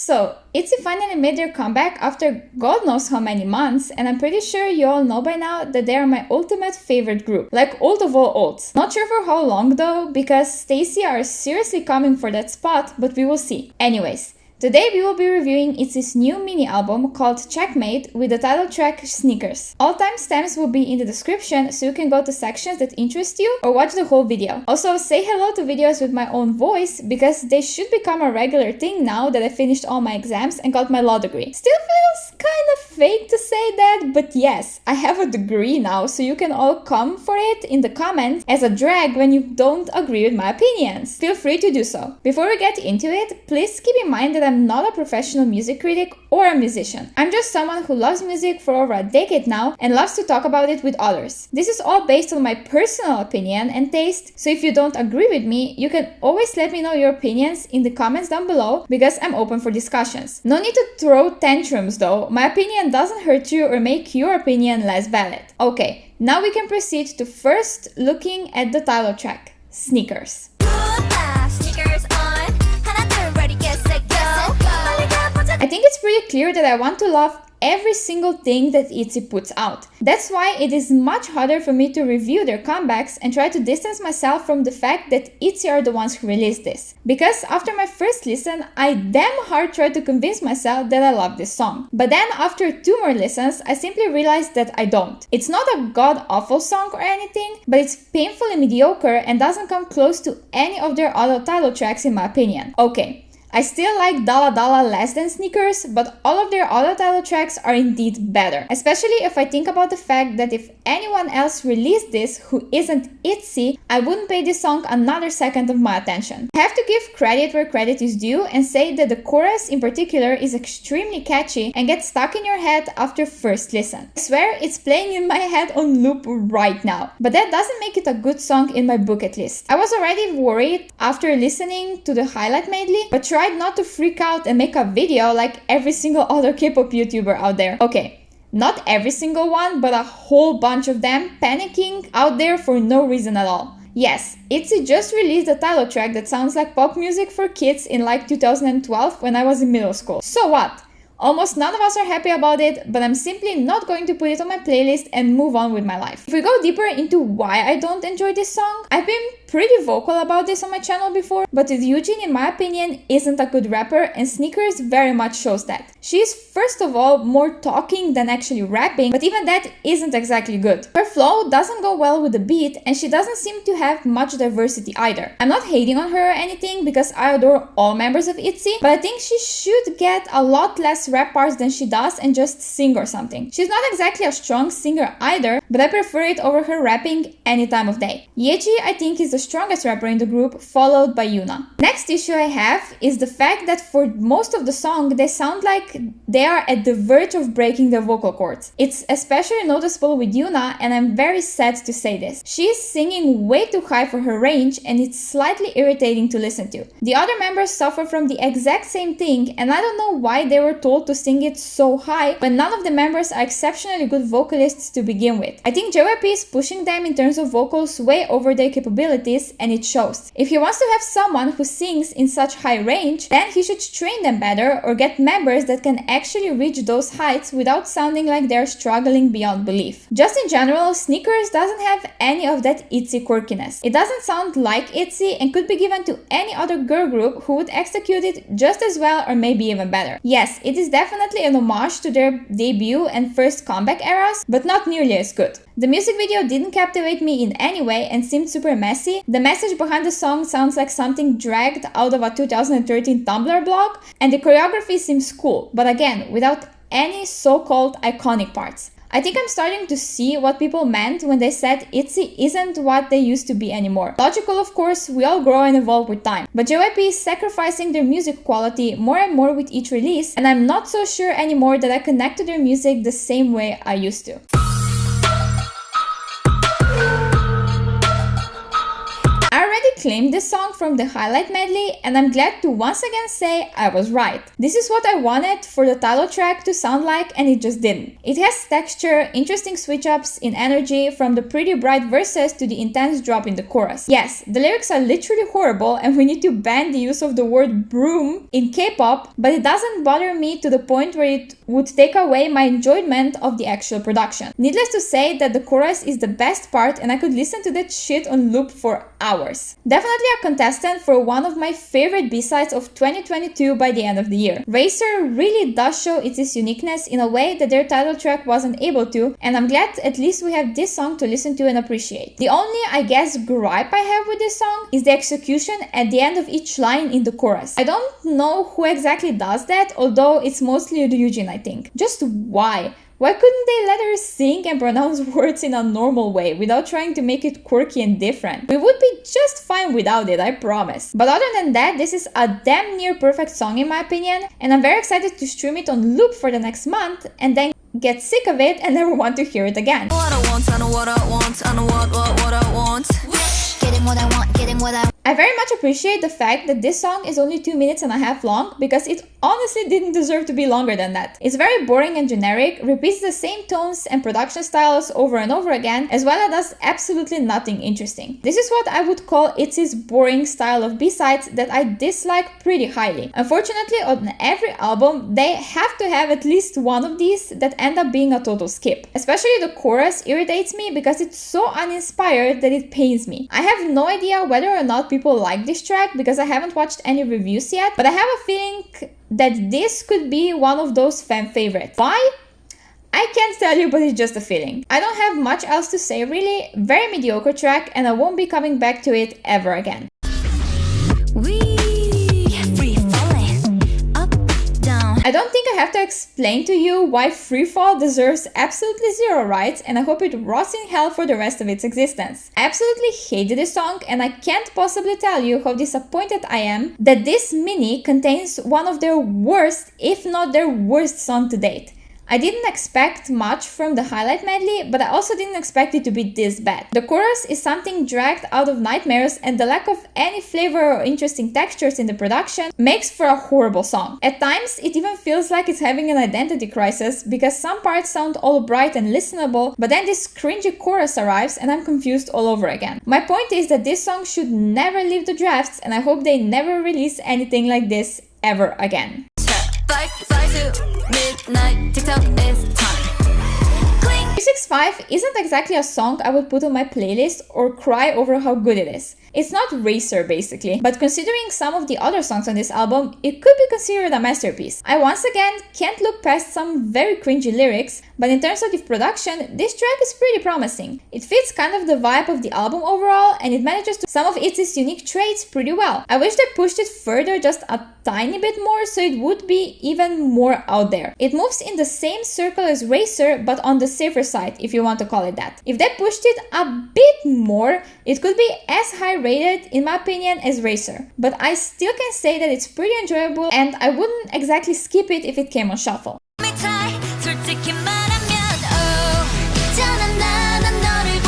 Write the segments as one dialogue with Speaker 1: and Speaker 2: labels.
Speaker 1: So, Itzy finally made their comeback after God knows how many months, and I'm pretty sure you all know by now that they are my ultimate favorite group, like ult of all ults. Not sure for how long though, because StayC are seriously coming for that spot, but we will see. Anyways, today we will be reviewing Itzy's new mini album called Checkmate with the title track Sneakers. All timestamps will be in the description so you can go to sections that interest you or watch the whole video. Also, say hello to videos with my own voice because they should become a regular thing now that I finished all my exams and got my law degree. Still feels kind of fake to say that, but yes, I have a degree now, so you can all come for it in the comments as a drag when you don't agree with my opinions. Feel free to do so. Before we get into it, please keep in mind that I'm not a professional music critic or a musician. I'm just someone who loves music for over a decade now and loves to talk about it with others. This is all based on my personal opinion and taste, so if you don't agree with me, you can always let me know your opinions in the comments down below because I'm open for discussions. No need to throw tantrums though, my opinion doesn't hurt you or make your opinion less valid. Okay, now we can proceed to first looking at the title track, Sneakers. I think it's pretty clear that I want to love every single thing that Itzy puts out. That's why it is much harder for me to review their comebacks and try to distance myself from the fact that Itzy are the ones who released this. Because after my first listen, I damn hard tried to convince myself that I love this song. But then after 2 more listens, I simply realized that I don't. It's not a god-awful song or anything, but it's painfully mediocre and doesn't come close to any of their other title tracks in my opinion. Okay, I still like Dala Dala less than Sneakers, but all of their other title tracks are indeed better. Especially if I think about the fact that if anyone else released this who isn't Itzy, I wouldn't pay this song another second of my attention. I have to give credit where credit is due and say that the chorus in particular is extremely catchy and gets stuck in your head after first listen. I swear it's playing in my head on loop right now, but that doesn't make it a good song in my book at least. I was already worried after listening to the highlight medley, but tried not to freak out and make a video like every single other K-pop YouTuber out there. Okay, not every single one, but a whole bunch of them panicking out there for no reason at all. Yes, Itzy just released a title track that sounds like pop music for kids in like 2012 when I was in middle school. So what? Almost none of us are happy about it, but I'm simply not going to put it on my playlist and move on with my life. If we go deeper into why I don't enjoy this song, I've been pretty vocal about this on my channel before, but Eugene, in my opinion, isn't a good rapper, and Sneakers very much shows that. She's first of all more talking than actually rapping, but even that isn't exactly good. Her flow doesn't go well with the beat, and she doesn't seem to have much diversity either. I'm not hating on her or anything because I adore all members of Itzy, but I think she should get a lot less rap parts than she does and just sing or something. She's not exactly a strong singer either, but I prefer it over her rapping any time of day. Yeji, I think, is the strongest rapper in the group, followed by Yuna. Next issue I have is the fact that for most of the song they sound like they are at the verge of breaking their vocal cords. It's especially noticeable with Yuna, and I'm very sad to say this. She is singing way too high for her range and it's slightly irritating to listen to. The other members suffer from the exact same thing, and I don't know why they were told to sing it so high when none of the members are exceptionally good vocalists to begin with. I think JYP is pushing them in terms of vocals way over their capabilities, and it shows. If he wants to have someone who sings in such high range, then he should train them better or get members that can actually reach those heights without sounding like they're struggling beyond belief. Just in general, Sneakers doesn't have any of that Itzy quirkiness. It doesn't sound like Itzy and could be given to any other girl group who would execute it just as well or maybe even better. Yes, it is definitely an homage to their debut and first comeback eras, but not nearly as good. The music video didn't captivate me in any way and seemed super messy. The message behind the song sounds like something dragged out of a 2013 Tumblr blog, and the choreography seems cool, but again, without any so-called iconic parts. I think I'm starting to see what people meant when they said Itzy isn't what they used to be anymore. Logical, of course, we all grow and evolve with time. But JYP is sacrificing their music quality more and more with each release, and I'm not so sure anymore that I connect to their music the same way I used to. claimed this song from the highlight medley, and I'm glad to once again say I was right. This is what I wanted for the title track to sound like, and it just didn't. It has texture, interesting switch-ups in energy, from the pretty bright verses to the intense drop in the chorus. Yes, the lyrics are literally horrible, and we need to ban the use of the word broom in K-pop, but it doesn't bother me to the point where it would take away my enjoyment of the actual production. Needless to say that the chorus is the best part, and I could listen to that shit on loop for hours. Definitely a contestant for one of my favorite B-sides of 2022 by the end of the year. Racer really does show its uniqueness in a way that their title track wasn't able to, and I'm glad at least we have this song to listen to and appreciate. The only, I guess, gripe I have with this song is the execution at the end of each line in the chorus. I don't know who exactly does that, although it's mostly Ryujin, I think. Just why? Why couldn't they let her sing and pronounce words in a normal way without trying to make it quirky and different? We would be just fine without it, I promise. But other than that, this is a damn near perfect song in my opinion, and I'm very excited to stream it on loop for the next month and then get sick of it and never want to hear it again. I very much appreciate the fact that this song is only 2 minutes and a half long, because it honestly didn't deserve to be longer than that. It's very boring and generic, repeats the same tones and production styles over and over again, as well as does absolutely nothing interesting. This is what I would call Itzy's boring style of B-sides that I dislike pretty highly. Unfortunately, on every album, they have to have at least one of these that end up being a total skip. Especially the chorus irritates me because it's so uninspired that it pains me. I have no idea whether or not people like this track because I haven't watched any reviews yet, but I have a feeling that this could be one of those fan favorites. Why? I can't tell you, but it's just a feeling. I don't have much else to say really. Very mediocre track, and I won't be coming back to it ever again. I don't think I have to explain to you why Freefall deserves absolutely 0 rights, and I hope it rots in hell for the rest of its existence. I absolutely hated this song, and I can't possibly tell you how disappointed I am that this mini contains one of their worst, if not their worst song to date. I didn't expect much from the highlight medley, but I also didn't expect it to be this bad. The chorus is something dragged out of nightmares, and the lack of any flavor or interesting textures in the production makes for a horrible song. At times, it even feels like it's having an identity crisis, because some parts sound all bright and listenable, but then this cringy chorus arrives and I'm confused all over again. My point is that this song should never leave the drafts, and I hope they never release anything like this ever again. Midnight, TikTok is time. 365 isn't exactly a song I would put on my playlist or cry over how good it is. It's not Racer basically, but considering some of the other songs on this album, it could be considered a masterpiece. I once again can't look past some very cringy lyrics, but in terms of the production, this track is pretty promising. It fits kind of the vibe of the album overall, and it manages to some of its unique traits pretty well. I wish they pushed it further just a tiny bit more so it would be even more out there. It moves in the same circle as Racer, but on the safer side, if you want to call it that. If they pushed it a bit more, it could be as high rated, in my opinion, as Racer. But I still can say that it's pretty enjoyable, and I wouldn't exactly skip it if it came on shuffle.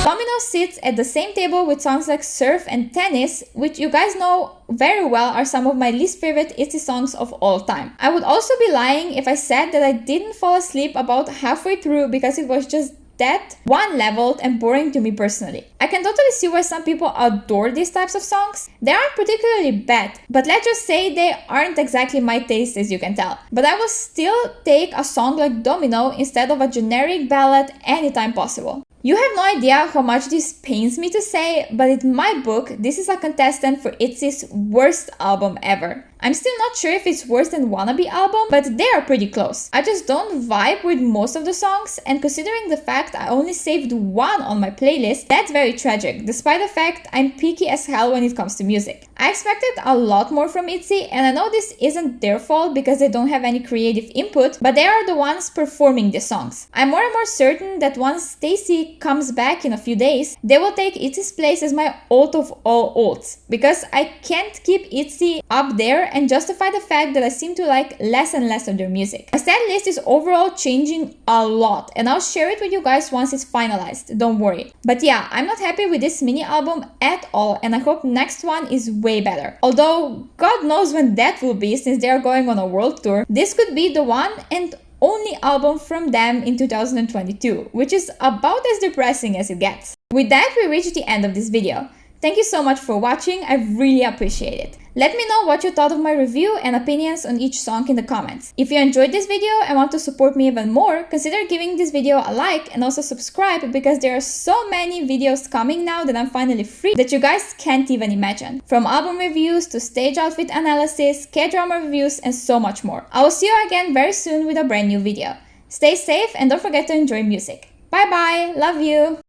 Speaker 1: Domino sits at the same table with songs like Surf and Tennis, which you guys know very well are some of my least favorite Itzy songs of all time. I would also be lying if I said that I didn't fall asleep about halfway through because it was just that one-leveled and boring to me personally. I can totally see why some people adore these types of songs. They aren't particularly bad, but let's just say they aren't exactly my taste, as you can tell. But I will still take a song like Domino instead of a generic ballad anytime possible. You have no idea how much this pains me to say, but in my book, this is a contestant for Itzy's worst album ever. I'm still not sure if it's worse than Wannabe album, but they are pretty close. I just don't vibe with most of the songs, and considering the fact I only saved one on my playlist, that's very tragic, despite the fact I'm picky as hell when it comes to music. I expected a lot more from Itzy, and I know this isn't their fault because they don't have any creative input, but they are the ones performing the songs. I'm more and more certain that once StayC comes back in a few days, they will take Itzy's place as my ult of all ults, because I can't keep Itzy up there and justify the fact that I seem to like less and less of their music. My set list is overall changing a lot, and I'll share it with you guys once it's finalized, don't worry. But yeah, I'm not happy with this mini album at all, and I hope next one is way better. Although, God knows when that will be since they are going on a world tour, this could be the one and only album from them in 2022, which is about as depressing as it gets. With that, we reached the end of this video. Thank you so much for watching, I really appreciate it. Let me know what you thought of my review and opinions on each song in the comments. If you enjoyed this video and want to support me even more, consider giving this video a like and also subscribe because there are so many videos coming now that I'm finally free that you guys can't even imagine. From album reviews to stage outfit analysis, K-drama reviews and so much more. I will see you again very soon with a brand new video. Stay safe and don't forget to enjoy music. Bye bye, love you!